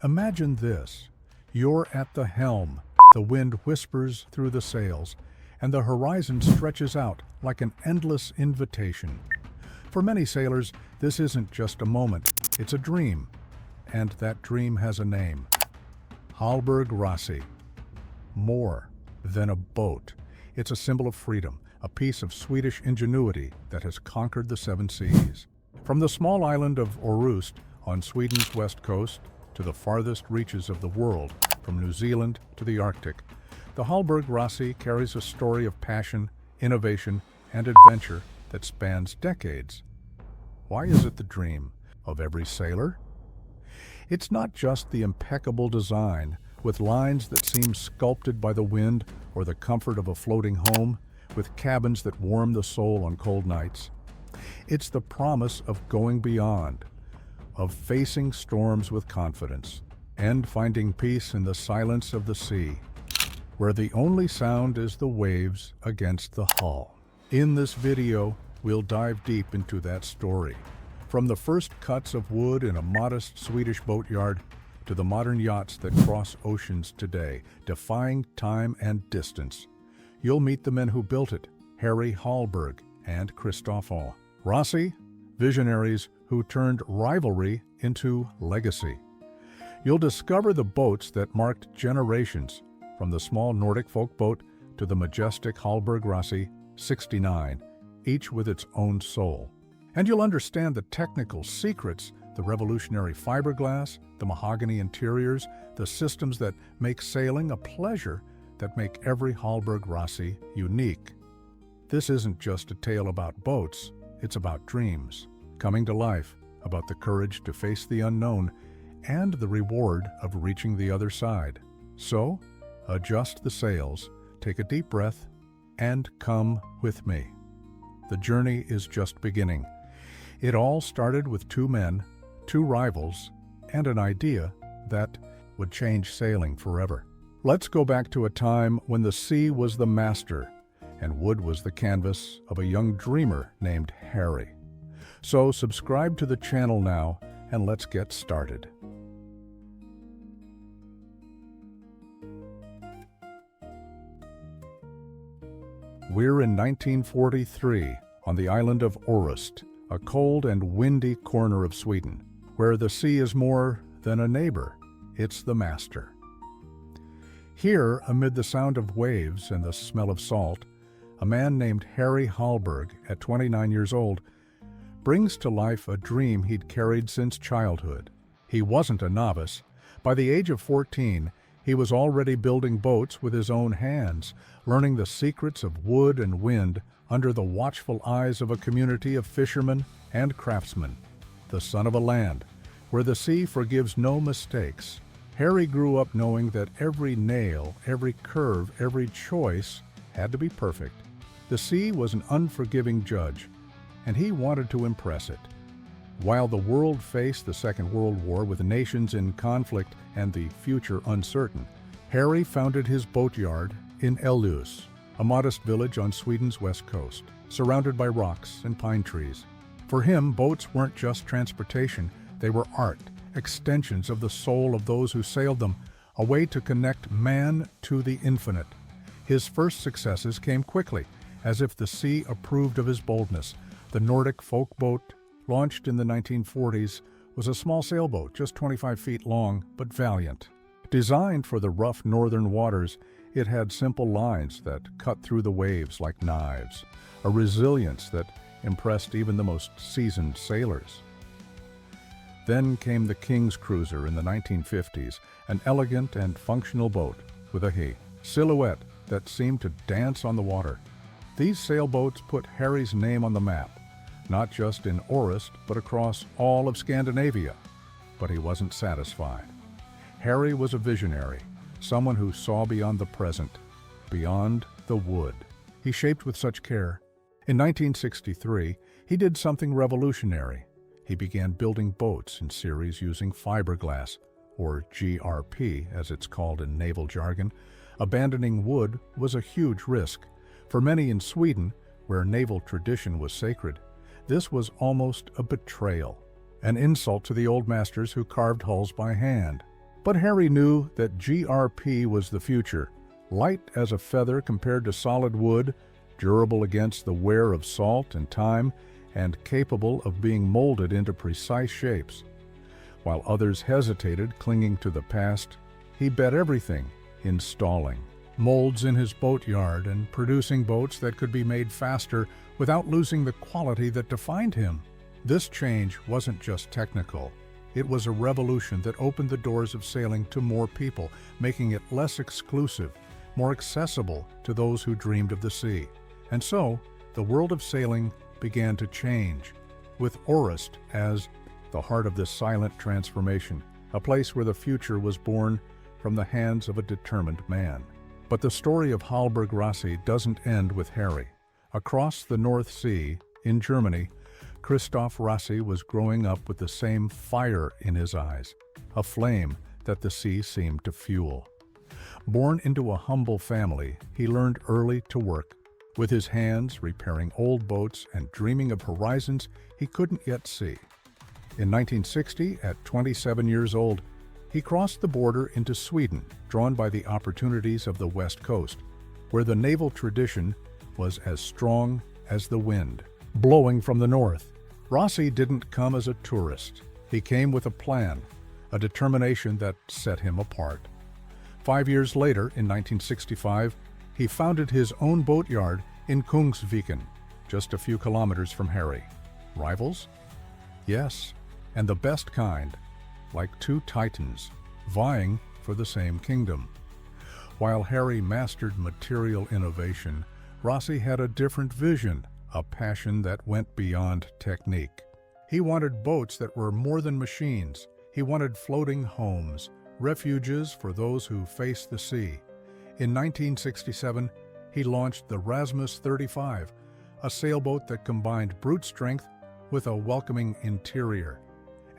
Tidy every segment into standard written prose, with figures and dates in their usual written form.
Imagine this. You're at the helm, the wind whispers through the sails, and the horizon stretches out like an endless invitation. For many sailors, this isn't just a moment, it's a dream. And that dream has a name. Hallberg-Rassy. More than a boat. It's a symbol of freedom, a piece of Swedish ingenuity that has conquered the seven seas. From the small island of Orust on Sweden's west coast to the farthest reaches of the world, from New Zealand to the Arctic, the Hallberg-Rassy carries a story of passion, innovation, and adventure that spans decades. Why is it the dream of every sailor? It's not just the impeccable design, with lines that seem sculpted by the wind, or the comfort of a floating home, with cabins that warm the soul on cold nights. It's the promise of going beyond, of facing storms with confidence, and finding peace in the silence of the sea, where the only sound is the waves against the hull. In this video, we'll dive deep into that story. From the first cuts of wood in a modest Swedish boatyard to the modern yachts that cross oceans today, defying time and distance. You'll meet the men who built it, Harry Hallberg and Christopher Rassy, visionaries who turned rivalry into legacy. You'll discover the boats that marked generations, from the small Nordic folk boat to the majestic Hallberg-Rassy 69, each with its own soul. And you'll understand the technical secrets, the revolutionary fiberglass, the mahogany interiors, the systems that make sailing a pleasure, that make every Hallberg-Rassy unique. This isn't just a tale about boats, it's about dreams coming to life, about the courage to face the unknown, and the reward of reaching the other side. So, adjust the sails, take a deep breath, and come with me. The journey is just beginning. It all started with two men, two rivals, and an idea that would change sailing forever. Let's go back to a time when the sea was the master, and wood was the canvas of a young dreamer named Harry. So subscribe to the channel now, and let's get started. We're in 1943 on the island of Orust, a cold and windy corner of Sweden, where the sea is more than a neighbor, it's the master. Here, amid the sound of waves and the smell of salt, a man named Harry Hallberg, at 29 years old, brings to life a dream he'd carried since childhood. He wasn't a novice. By the age of 14, he was already building boats with his own hands, learning the secrets of wood and wind under the watchful eyes of a community of fishermen and craftsmen. The son of a land where the sea forgives no mistakes, Harry grew up knowing that every nail, every curve, every choice had to be perfect. The sea was an unforgiving judge, and he wanted to impress it. While the world faced the Second World War with nations in conflict and the future uncertain, Harry founded his boatyard in Ellös, a modest village on Sweden's west coast, surrounded by rocks and pine trees. For him, boats weren't just transportation, they were art, extensions of the soul of those who sailed them, a way to connect man to the infinite. His first successes came quickly, as if the sea approved of his boldness. The Nordic folk boat, launched in the 1940s, was a small sailboat just 25 feet long, but valiant. Designed for the rough northern waters, it had simple lines that cut through the waves like knives, a resilience that impressed even the most seasoned sailors. Then came the King's Cruiser in the 1950s, an elegant and functional boat with a silhouette that seemed to dance on the water. These sailboats put Harry's name on the map, not just in Orust, but across all of Scandinavia. But he wasn't satisfied. Harry was a visionary, someone who saw beyond the present, beyond the wood. He shaped with such care. In 1963, he did something revolutionary. He began building boats in series using fiberglass, or GRP as it's called in naval jargon. Abandoning wood was a huge risk. For many in Sweden, where naval tradition was sacred, this was almost a betrayal, an insult to the old masters who carved hulls by hand. But Harry knew that GRP was the future, light as a feather compared to solid wood, durable against the wear of salt and time, and capable of being molded into precise shapes. While others hesitated, clinging to the past, he bet everything, installing molds in his boatyard and producing boats that could be made faster without losing the quality that defined him. This change wasn't just technical. It was a revolution that opened the doors of sailing to more people, making it less exclusive, more accessible to those who dreamed of the sea. And so, the world of sailing began to change, with Orust as the heart of this silent transformation, a place where the future was born from the hands of a determined man. But the story of Hallberg-Rassy doesn't end with Harry. Across the North Sea, in Germany, Christoph Rassy was growing up with the same fire in his eyes, a flame that the sea seemed to fuel. Born into a humble family, he learned early to work, with his hands repairing old boats and dreaming of horizons he couldn't yet see. In 1960, at 27 years old, he crossed the border into Sweden, drawn by the opportunities of the West Coast, where the naval tradition was as strong as the wind, blowing from the north. Rassy didn't come as a tourist. He came with a plan, a determination that set him apart. 5 years later, in 1965, he founded his own boatyard in Kungsviken, just a few kilometers from Harry. Rivals? Yes, and the best kind, like two titans, vying for the same kingdom. While Harry mastered material innovation, Rassy had a different vision, a passion that went beyond technique. He wanted boats that were more than machines. He wanted floating homes, refuges for those who face the sea. In 1967, he launched the Rasmus 35, a sailboat that combined brute strength with a welcoming interior.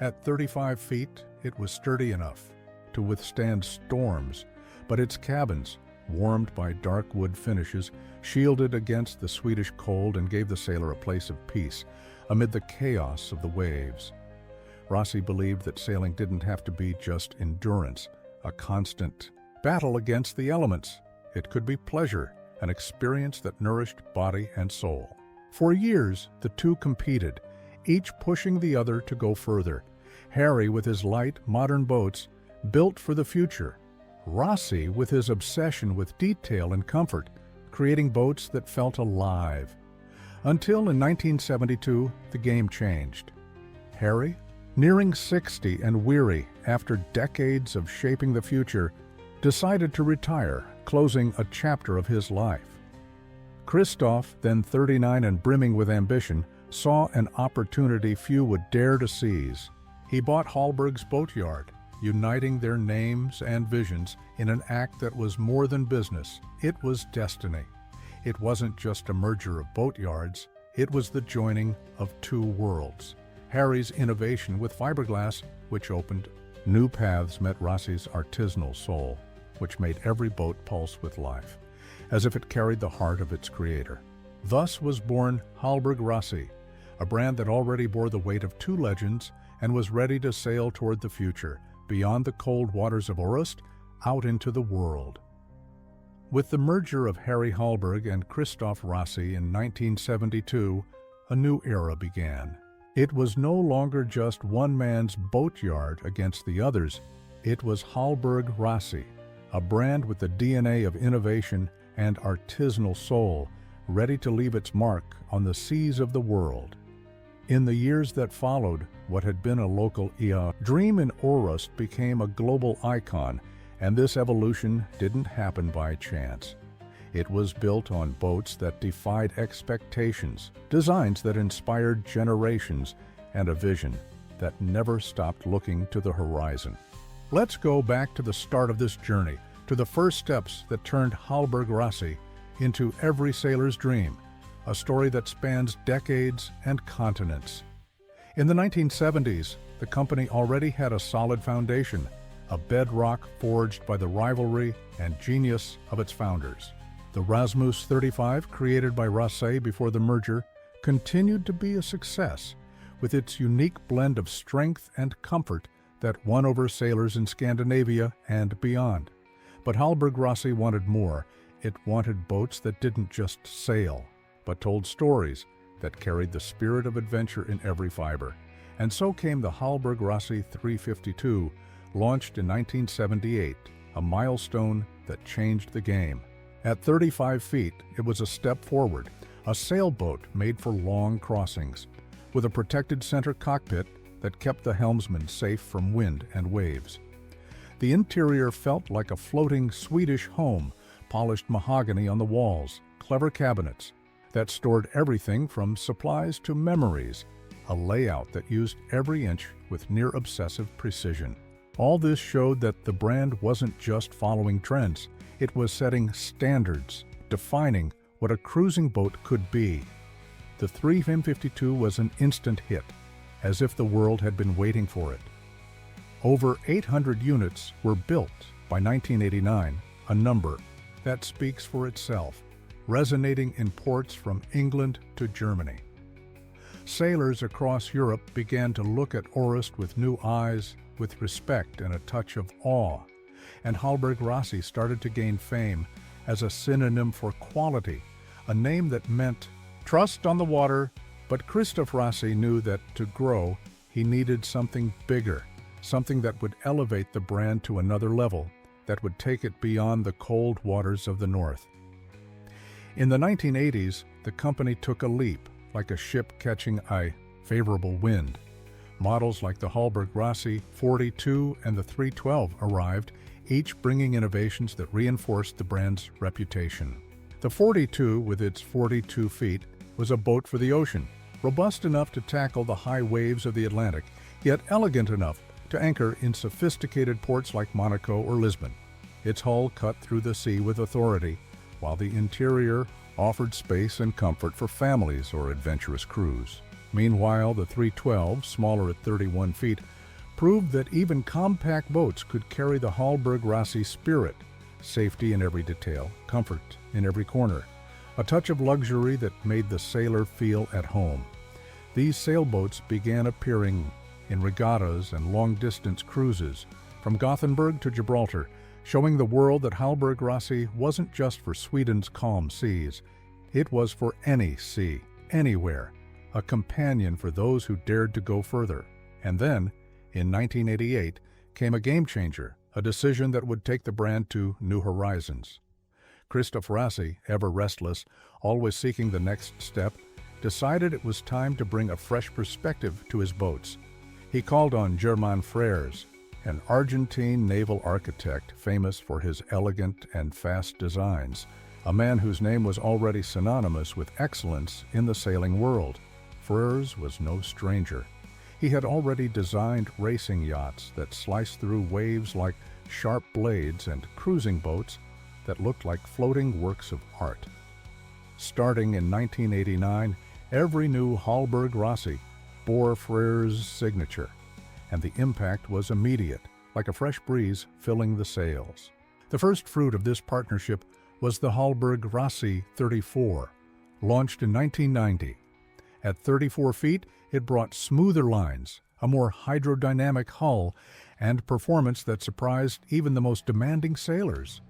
At 35 feet, it was sturdy enough to withstand storms, but its cabins, warmed by dark wood finishes, shielded against the Swedish cold and gave the sailor a place of peace amid the chaos of the waves. Rassy believed that sailing didn't have to be just endurance, a constant battle against the elements. It could be pleasure, an experience that nourished body and soul. For years, the two competed, each pushing the other to go further. Harry, with his light, modern boats, built for the future. Rassy, with his obsession with detail and comfort, creating boats that felt alive. Until in 1972, the game changed. Harry, nearing 60 and weary after decades of shaping the future, decided to retire, closing a chapter of his life. Christoph, then 39 and brimming with ambition, saw an opportunity few would dare to seize. He bought Hallberg's boatyard, uniting their names and visions in an act that was more than business. It was destiny. It wasn't just a merger of boatyards, it was the joining of two worlds. Harry's innovation with fiberglass, which opened new paths, met Rassy's artisanal soul, which made every boat pulse with life, as if it carried the heart of its creator. Thus was born Hallberg-Rassy, a brand that already bore the weight of two legends and was ready to sail toward the future, beyond the cold waters of Orust, out into the world. With the merger of Harry Hallberg and Christoph Rassy in 1972, a new era began. It was no longer just one man's boatyard against the others. It was Hallberg-Rassy, a brand with the DNA of innovation and artisanal soul, ready to leave its mark on the seas of the world. In the years that followed, what had been a local dream in Orust became a global icon, and this evolution didn't happen by chance. It was built on boats that defied expectations, designs that inspired generations, and a vision that never stopped looking to the horizon. Let's go back to the start of this journey, to the first steps that turned Hallberg-Rassy into every sailor's dream, a story that spans decades and continents. In the 1970s, the company already had a solid foundation, a bedrock forged by the rivalry and genius of its founders. The Rasmus 35, created by Rassy before the merger, continued to be a success, with its unique blend of strength and comfort that won over sailors in Scandinavia and beyond. But Hallberg-Rassy wanted more. It wanted boats that didn't just sail, but told stories that carried the spirit of adventure in every fiber. And so came the Hallberg-Rassy 352, launched in 1978, a milestone that changed the game. At 35 feet, it was a step forward, a sailboat made for long crossings, with a protected center cockpit that kept the helmsman safe from wind and waves. The interior felt like a floating Swedish home, polished mahogany on the walls, clever cabinets that stored everything from supplies to memories, a layout that used every inch with near-obsessive precision. All this showed that the brand wasn't just following trends, it was setting standards, defining what a cruising boat could be. The 352 was an instant hit, as if the world had been waiting for it. Over 800 units were built by 1989, a number that speaks for itself, resonating in ports from England to Germany. Sailors across Europe began to look at Orist with new eyes, with respect and a touch of awe, and Hallberg-Rassy started to gain fame as a synonym for quality, a name that meant trust on the water. But Christoph Rassy knew that to grow, he needed something bigger, something that would elevate the brand to another level, that would take it beyond the cold waters of the North. In the 1980s, the company took a leap, like a ship catching a favorable wind. Models like the Hallberg-Rassy 42 and the 312 arrived, each bringing innovations that reinforced the brand's reputation. The 42, with its 42 feet, was a boat for the ocean, robust enough to tackle the high waves of the Atlantic, yet elegant enough to anchor in sophisticated ports like Monaco or Lisbon. Its hull cut through the sea with authority, while the interior offered space and comfort for families or adventurous crews. Meanwhile, the 312, smaller at 31 feet, proved that even compact boats could carry the Hallberg-Rassy spirit, safety in every detail, comfort in every corner, a touch of luxury that made the sailor feel at home. These sailboats began appearing in regattas and long-distance cruises, from Gothenburg to Gibraltar, showing the world that Hallberg-Rassy wasn't just for Sweden's calm seas. It was for any sea, anywhere, a companion for those who dared to go further. And then, in 1988, came a game-changer, a decision that would take the brand to new horizons. Christoph Rassy, ever restless, always seeking the next step, decided it was time to bring a fresh perspective to his boats. He called on German Frères, an Argentine naval architect famous for his elegant and fast designs, a man whose name was already synonymous with excellence in the sailing world. Frères was no stranger. He had already designed racing yachts that sliced through waves like sharp blades and cruising boats that looked like floating works of art. Starting in 1989, every new Hallberg-Rassy bore Frères' signature, and the impact was immediate, like a fresh breeze filling the sails. The first fruit of this partnership was the Hallberg-Rassy 34, launched in 1990. At 34 feet, it brought smoother lines, a more hydrodynamic hull, and performance that surprised even the most demanding sailors.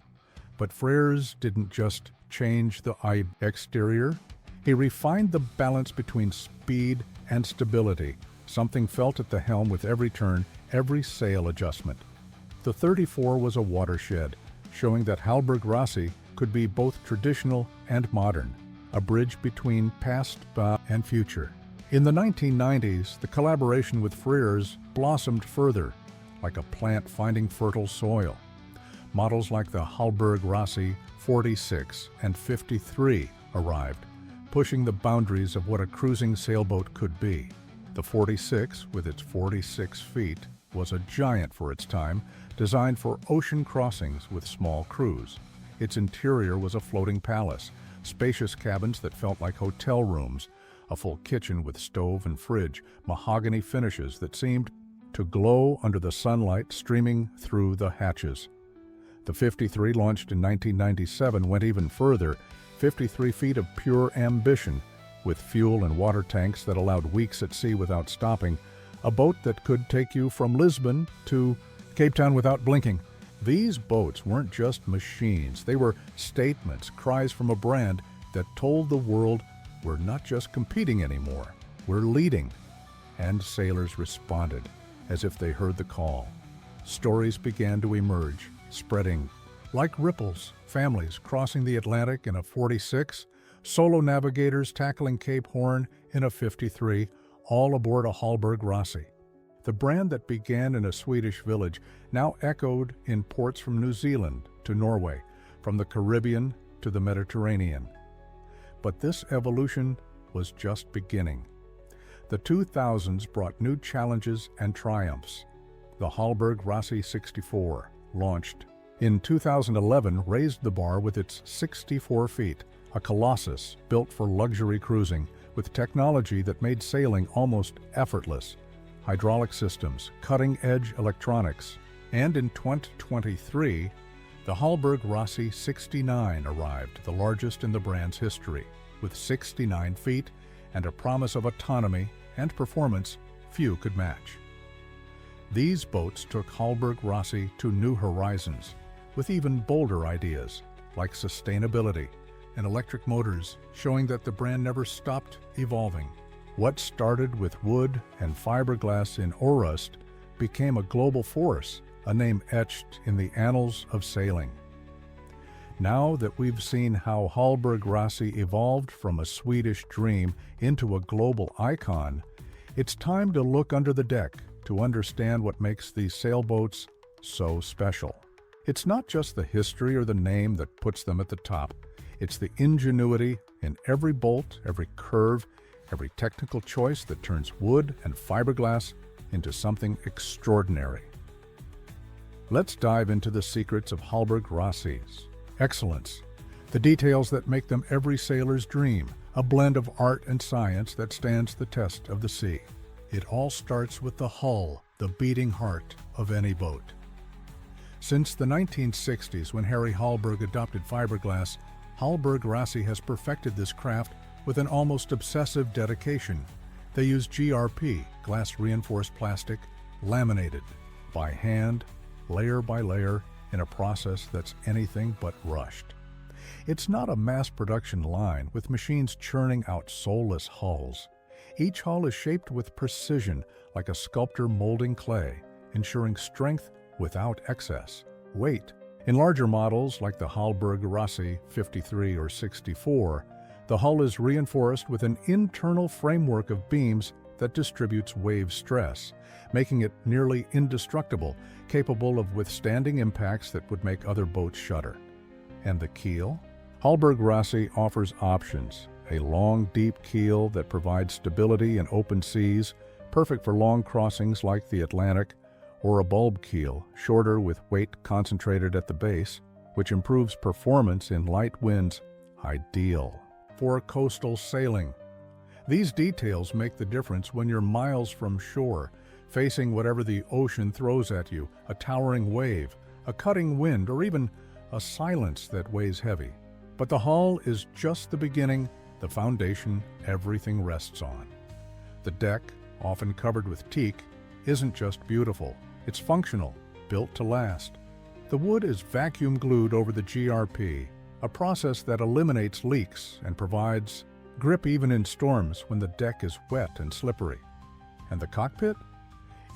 But Frères didn't just change the exterior. He refined the balance between speed and stability, something felt at the helm with every turn, every sail adjustment. The 34 was a watershed, showing that Hallberg-Rassy could be both traditional and modern, a bridge between past and future. In the 1990s, the collaboration with Frères blossomed further, like a plant finding fertile soil. Models like the Hallberg-Rassy 46 and 53 arrived, pushing the boundaries of what a cruising sailboat could be. The 46, with its 46 feet, was a giant for its time, designed for ocean crossings with small crews. Its interior was a floating palace, spacious cabins that felt like hotel rooms, a full kitchen with stove and fridge, mahogany finishes that seemed to glow under the sunlight streaming through the hatches. The 53, launched in 1997, went even further, 53 feet of pure ambition, with fuel and water tanks that allowed weeks at sea without stopping, a boat that could take you from Lisbon to Cape Town without blinking. These boats weren't just machines. They were statements, cries from a brand that told the world, we're not just competing anymore, we're leading. And sailors responded as if they heard the call. Stories began to emerge, spreading like ripples, families crossing the Atlantic in a 46, solo navigators tackling Cape Horn in a 53, all aboard a Hallberg-Rassy. The brand that began in a Swedish village now echoed in ports from New Zealand to Norway, from the Caribbean to the Mediterranean. But this evolution was just beginning. The 2000s brought new challenges and triumphs. The Hallberg-Rassy 64, launched in 2011, raised the bar with its 64 feet, a colossus built for luxury cruising with technology that made sailing almost effortless. Hydraulic systems, cutting-edge electronics, and in 2023, the Hallberg-Rassy 69 arrived, the largest in the brand's history, with 69 feet and a promise of autonomy and performance few could match. These boats took Hallberg-Rassy to new horizons, with even bolder ideas, like sustainability and electric motors, showing that the brand never stopped evolving. What started with wood and fiberglass in Orust became a global force, a name etched in the annals of sailing. Now that we've seen how Hallberg-Rassy evolved from a Swedish dream into a global icon, it's time to look under the deck to understand what makes these sailboats so special. It's not just the history or the name that puts them at the top. It's the ingenuity in every bolt, every curve, every technical choice that turns wood and fiberglass into something extraordinary. Let's dive into the secrets of Hallberg-Rassy's excellence, the details that make them every sailor's dream, a blend of art and science that stands the test of the sea. It all starts with the hull, the beating heart of any boat. Since the 1960s, when Harry Hallberg adopted fiberglass, Hallberg-Rassy has perfected this craft with an almost obsessive dedication. They use GRP, glass-reinforced plastic, laminated by hand, layer by layer, in a process that's anything but rushed. It's not a mass production line with machines churning out soulless hulls. Each hull is shaped with precision, like a sculptor molding clay, ensuring strength without excess. Weight. In larger models like the Hallberg-Rassy 53 or 64, the hull is reinforced with an internal framework of beams that distributes wave stress, making it nearly indestructible, capable of withstanding impacts that would make other boats shudder. And the keel? Hallberg-Rassy offers options. A long, deep keel that provides stability in open seas, perfect for long crossings like the Atlantic, or a bulb keel, shorter with weight concentrated at the base, which improves performance in light winds, ideal for coastal sailing. These details make the difference when you're miles from shore, facing whatever the ocean throws at you, a towering wave, a cutting wind, or even a silence that weighs heavy. But the hull is just the beginning, the foundation everything rests on. The deck, often covered with teak, isn't just beautiful, it's functional, built to last. The wood is vacuum glued over the GRP, a process that eliminates leaks and provides grip even in storms when the deck is wet and slippery. And the cockpit?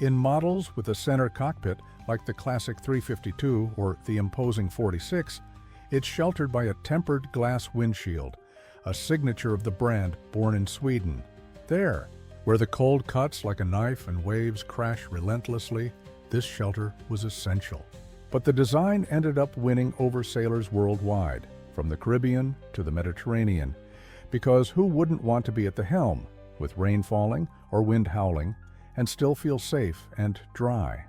In models with a center cockpit, like the classic 352 or the imposing 46, it's sheltered by a tempered glass windshield, a signature of the brand born in Sweden. There, where the cold cuts like a knife and waves crash relentlessly, this shelter was essential. But the design ended up winning over sailors worldwide, from the Caribbean to the Mediterranean, because who wouldn't want to be at the helm, with rain falling or wind howling, and still feel safe and dry?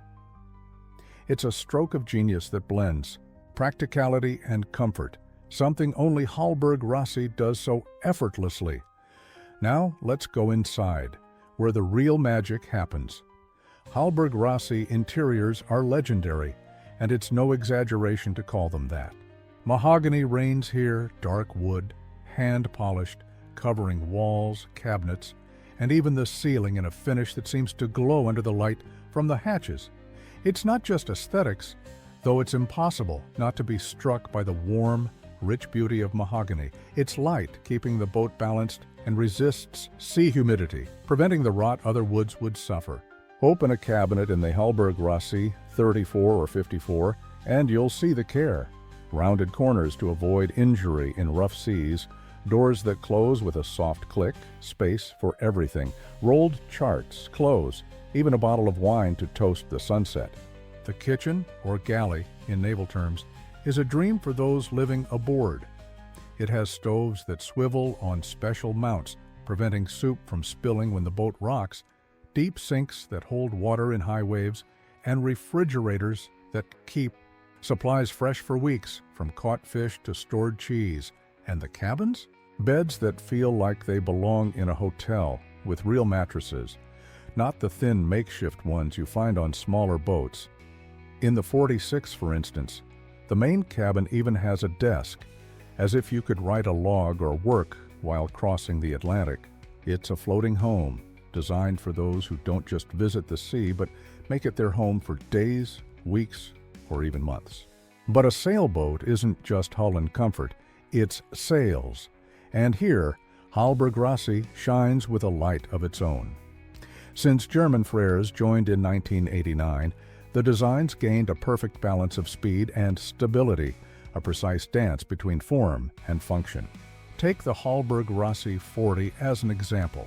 It's a stroke of genius that blends practicality and comfort, something only Hallberg-Rassy does so effortlessly. Now let's go inside, where the real magic happens. Hallberg-Rassy interiors are legendary, and it's no exaggeration to call them that. Mahogany reigns here, dark wood, hand-polished, covering walls, cabinets, and even the ceiling in a finish that seems to glow under the light from the hatches. It's not just aesthetics, though it's impossible not to be struck by the warm, rich beauty of mahogany. It's light, keeping the boat balanced, and resists sea humidity, preventing the rot other woods would suffer. Open a cabinet in the Hallberg-Rassy 34 or 54, and you'll see the care. Rounded corners to avoid injury in rough seas, doors that close with a soft click, space for everything, rolled charts, clothes, even a bottle of wine to toast the sunset. The kitchen, or galley in naval terms, is a dream for those living aboard. It has stoves that swivel on special mounts, preventing soup from spilling when the boat rocks, deep sinks that hold water in high waves, and refrigerators that keep supplies fresh for weeks, from caught fish to stored cheese. And the cabins? Beds that feel like they belong in a hotel, with real mattresses, not the thin makeshift ones you find on smaller boats. In the 46, for instance, the main cabin even has a desk, as if you could write a log or work while crossing the Atlantic. It's a floating home, designed for those who don't just visit the sea, but make it their home for days, weeks, or even months. But a sailboat isn't just hull and comfort, it's sails. And here, Hallberg-Rassy shines with a light of its own. Since German Frères joined in 1989, the designs gained a perfect balance of speed and stability, a precise dance between form and function. Take the Hallberg-Rassy 40 as an example.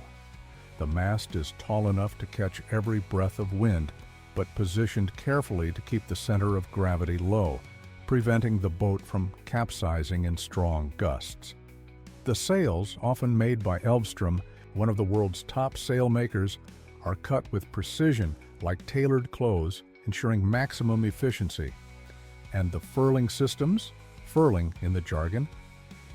The mast is tall enough to catch every breath of wind, but positioned carefully to keep the center of gravity low, preventing the boat from capsizing in strong gusts. The sails, often made by Elvstrom, one of the world's top sail makers, are cut with precision like tailored clothes, ensuring maximum efficiency. And the furling systems, furling in the jargon,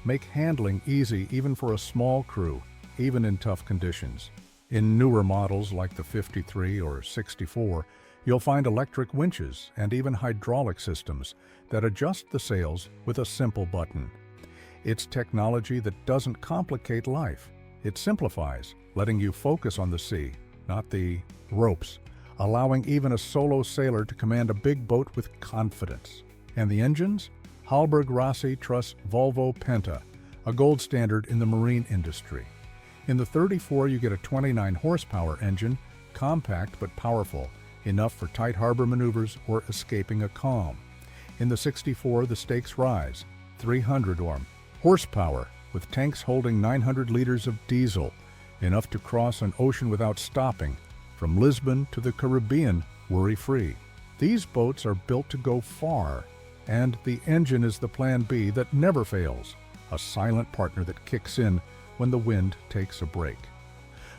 make handling easy even for a small crew, even in tough conditions. In newer models like the 53 or 64, you'll find electric winches and even hydraulic systems that adjust the sails with a simple button. It's technology that doesn't complicate life. It simplifies, letting you focus on the sea, not the ropes, allowing even a solo sailor to command a big boat with confidence. And the engines? Hallberg-Rassy trusts Volvo Penta, a gold standard in the marine industry. In the 34, you get a 29 horsepower engine, compact but powerful, enough for tight harbor maneuvers or escaping a calm. In the 64, the stakes rise, 300 horsepower, with tanks holding 900 liters of diesel, enough to cross an ocean without stopping, from Lisbon to the Caribbean, worry-free. These boats are built to go far, and the engine is the plan B that never fails, a silent partner that kicks in when the wind takes a break.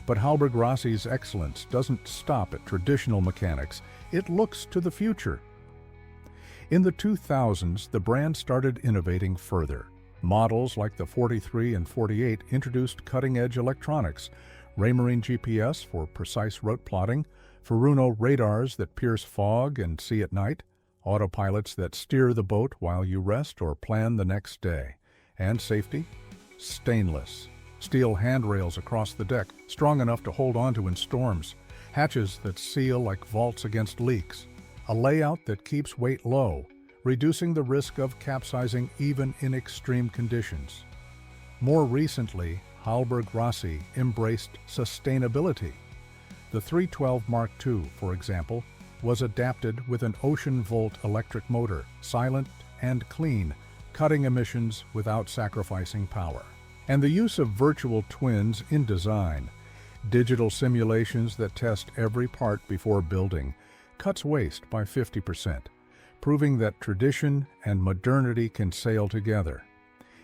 But Hallberg-Rassy's excellence doesn't stop at traditional mechanics. It looks to the future. In the 2000s, the brand started innovating further. Models like the 43 and 48 introduced cutting-edge electronics, Raymarine GPS for precise route plotting, Furuno radars that pierce fog and see at night, autopilots that steer the boat while you rest or plan the next day. And safety? Stainless. Steel handrails across the deck, strong enough to hold onto in storms. Hatches that seal like vaults against leaks. A layout that keeps weight low, reducing the risk of capsizing even in extreme conditions. More recently, Hallberg-Rassy embraced sustainability. The 312 Mark II, for example, was adapted with an Ocean Volt electric motor, silent and clean, cutting emissions without sacrificing power. And the use of virtual twins in design, digital simulations that test every part before building, cuts waste by 50%, proving that tradition and modernity can sail together.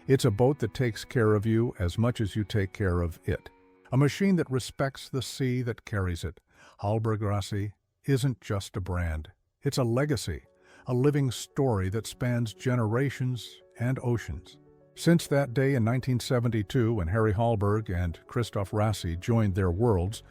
It's a boat that takes care of you as much as you take care of it. A machine that respects the sea that carries it. Hallberg-Rassy isn't just a brand. It's a legacy, a living story that spans generations and oceans. Since that day in 1972, when Harry Hallberg and Christoph Rassy joined their worlds,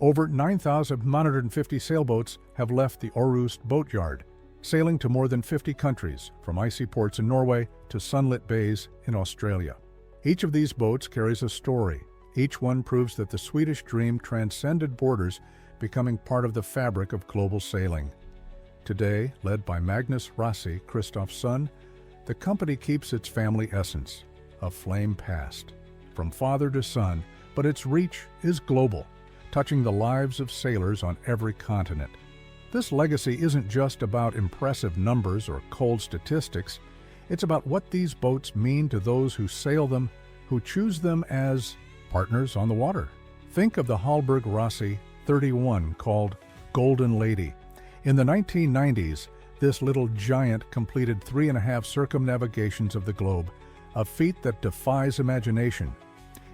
over 9,150 sailboats have left the Orust boatyard, sailing to more than 50 countries, from icy ports in Norway to sunlit bays in Australia. Each of these boats carries a story, Each one proves that the Swedish dream transcended borders, becoming part of the fabric of global sailing. Today, led by Hallberg-Rassy, Christoph's son, the company keeps its family essence, a flame past, from father to son, but its reach is global, touching the lives of sailors on every continent. This legacy isn't just about impressive numbers or cold statistics, it's about what these boats mean to those who sail them, who choose them as partners on the water. Think of the Hallberg-Rassy 31 called Golden Lady. In the 1990s, this little giant completed 3.5 circumnavigations of the globe, a feat that defies imagination.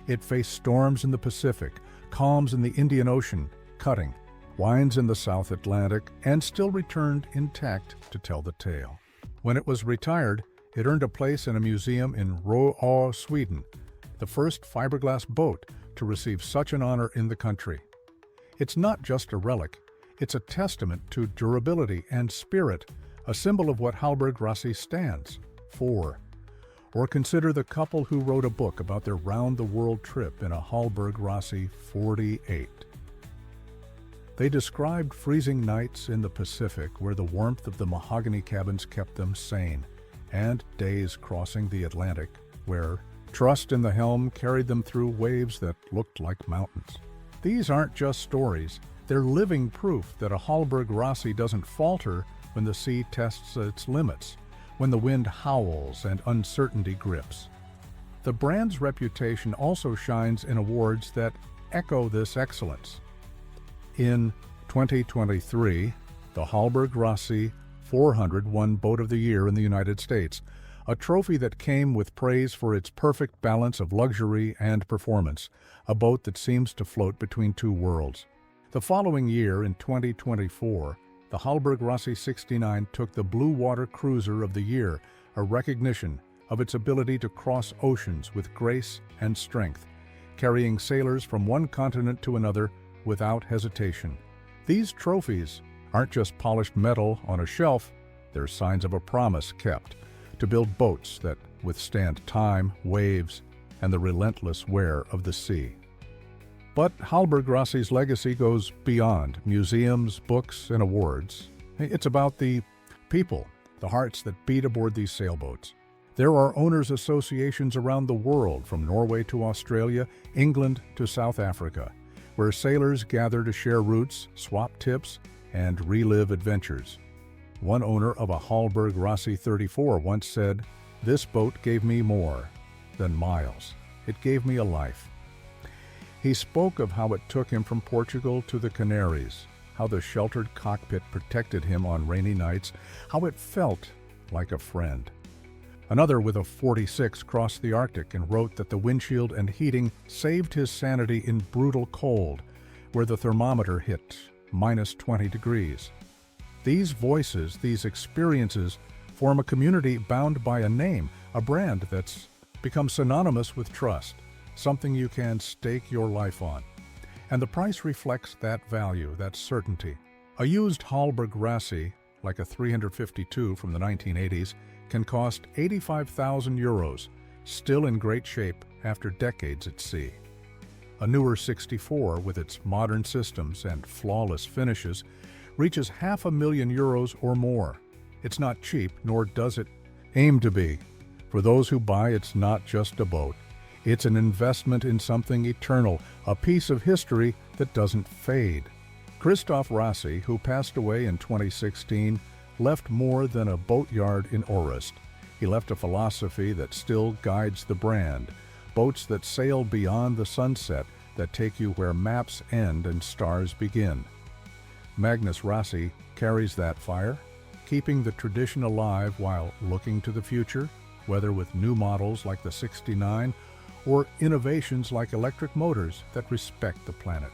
It faced storms in the Pacific, calms in the Indian Ocean, cutting, winds in the South Atlantic, and still returned intact to tell the tale. When it was retired, it earned a place in a museum in Råå, Sweden, the first fiberglass boat to receive such an honor in the country. It's not just a relic, it's a testament to durability and spirit, a symbol of what Hallberg-Rassy stands for. Or consider the couple who wrote a book about their round-the-world trip in a Hallberg-Rassy 48. They described freezing nights in the Pacific where the warmth of the mahogany cabins kept them sane, and days crossing the Atlantic where trust in the helm carried them through waves that looked like mountains. These aren't just stories, they're living proof that a Hallberg-Rassy doesn't falter when the sea tests its limits, when the wind howls and uncertainty grips. The brand's reputation also shines in awards that echo this excellence. In 2023, the Hallberg-Rassy 400 won Boat of the Year in the United States, a trophy that came with praise for its perfect balance of luxury and performance, a boat that seems to float between two worlds. The following year, in 2024, the Hallberg-Rassy 69 took the Blue Water Cruiser of the Year, a recognition of its ability to cross oceans with grace and strength, carrying sailors from one continent to another without hesitation. These trophies aren't just polished metal on a shelf, they're signs of a promise kept to build boats that withstand time, waves, and the relentless wear of the sea. But Hallberg-Rassy's legacy goes beyond museums, books, and awards. It's about the people, the hearts that beat aboard these sailboats. There are owners' associations around the world, from Norway to Australia, England to South Africa, where sailors gather to share routes, swap tips, and relive adventures. One owner of a Hallberg-Rassy 34 once said, "This boat gave me more than miles. It gave me a life." He spoke of how it took him from Portugal to the Canaries, how the sheltered cockpit protected him on rainy nights, how it felt like a friend. Another with a 46 crossed the Arctic and wrote that the windshield and heating saved his sanity in brutal cold, where the thermometer hit -20 degrees. These voices, these experiences, form a community bound by a name, a brand that's become synonymous with trust, something you can stake your life on. And the price reflects that value, that certainty. A used Hallberg-Rassy, like a 352 from the 1980s, can cost 85,000 euros, still in great shape after decades at sea. A newer 64, with its modern systems and flawless finishes, reaches €500,000 or more. It's not cheap, nor does it aim to be. For those who buy, it's not just a boat. It's an investment in something eternal, a piece of history that doesn't fade. Christoph Rassy, who passed away in 2016, left more than a boatyard in Orust. He left a philosophy that still guides the brand, boats that sail beyond the sunset, that take you where maps end and stars begin. Hallberg-Rassy carries that fire, keeping the tradition alive while looking to the future, whether with new models like the 69 or innovations like electric motors that respect the planet.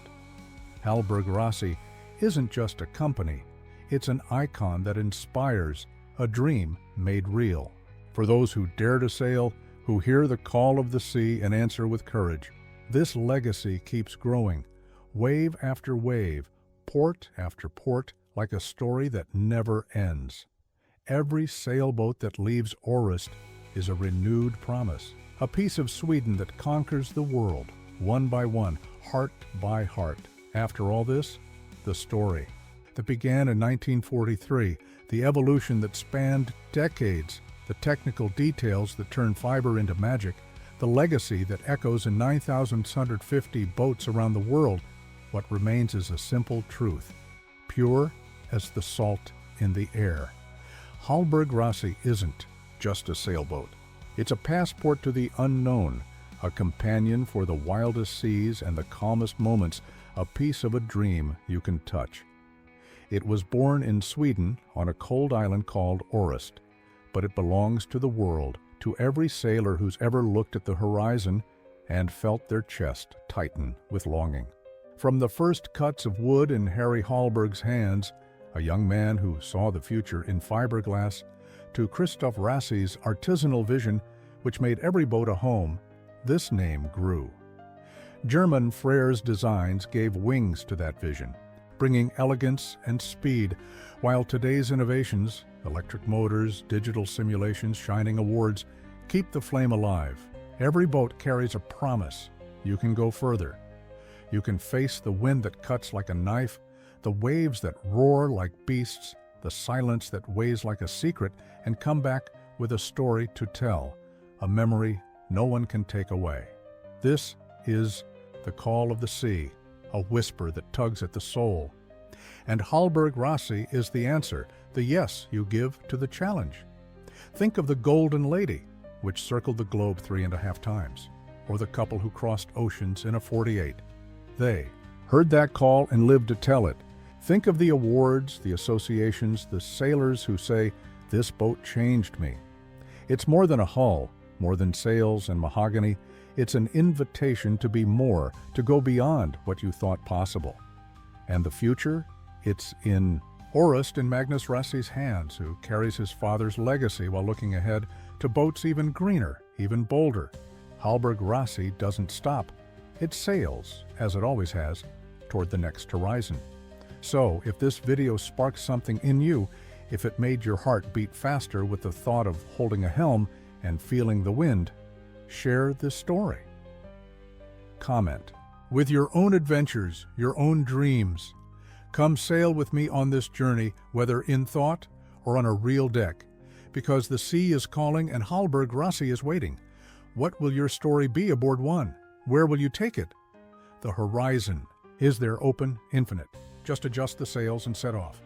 Hallberg-Rassy isn't just a company, it's an icon that inspires, a dream made real. For those who dare to sail, who hear the call of the sea and answer with courage, this legacy keeps growing, wave after wave, port after port, like a story that never ends. Every sailboat that leaves Orust is a renewed promise, a piece of Sweden that conquers the world. one by one, heart by heart. After all this, the story that began in 1943, the evolution that spanned decades, the technical details that turned fiber into magic, the legacy that echoes in 9,650 boats around the world. What remains is a simple truth, pure as the salt in the air. Hallberg-Rassy isn't just a sailboat. It's a passport to the unknown, a companion for the wildest seas and the calmest moments, a piece of a dream you can touch. It was born in Sweden on a cold island called Orust, but it belongs to the world, to every sailor who's ever looked at the horizon and felt their chest tighten with longing. From the first cuts of wood in Harry Hallberg's hands, a young man who saw the future in fiberglass, to Rassy's artisanal vision, which made every boat a home, this name grew. German Freyr's designs gave wings to that vision, bringing elegance and speed, while today's innovations, electric motors, digital simulations, shining awards, keep the flame alive. Every boat carries a promise. You can go further. You can face the wind that cuts like a knife, the waves that roar like beasts, the silence that weighs like a secret, and come back with a story to tell, a memory no one can take away. This is the call of the sea, a whisper that tugs at the soul. And Hallberg-Rassy is the answer, the yes you give to the challenge. Think of the Golden Lady, which circled the globe 3.5 times, or the couple who crossed oceans in a 48. They heard that call and lived to tell it. Think of the awards, the associations, the sailors who say, "This boat changed me." It's more than a hull, more than sails and mahogany. It's an invitation to be more, to go beyond what you thought possible. And the future? It's in Orust in Magnus Rassy's hands, who carries his father's legacy while looking ahead to boats even greener, even bolder. Hallberg-Rassy doesn't stop. It sails, as it always has, toward the next horizon. So, if this video sparked something in you, if it made your heart beat faster with the thought of holding a helm and feeling the wind, share this story. Comment. With your own adventures, your own dreams, come sail with me on this journey, whether in thought or on a real deck, because the sea is calling and Hallberg-Rassy is waiting. What will your story be aboard one? Where will you take it? The horizon. Is there open, infinite? Just adjust the sails and set off.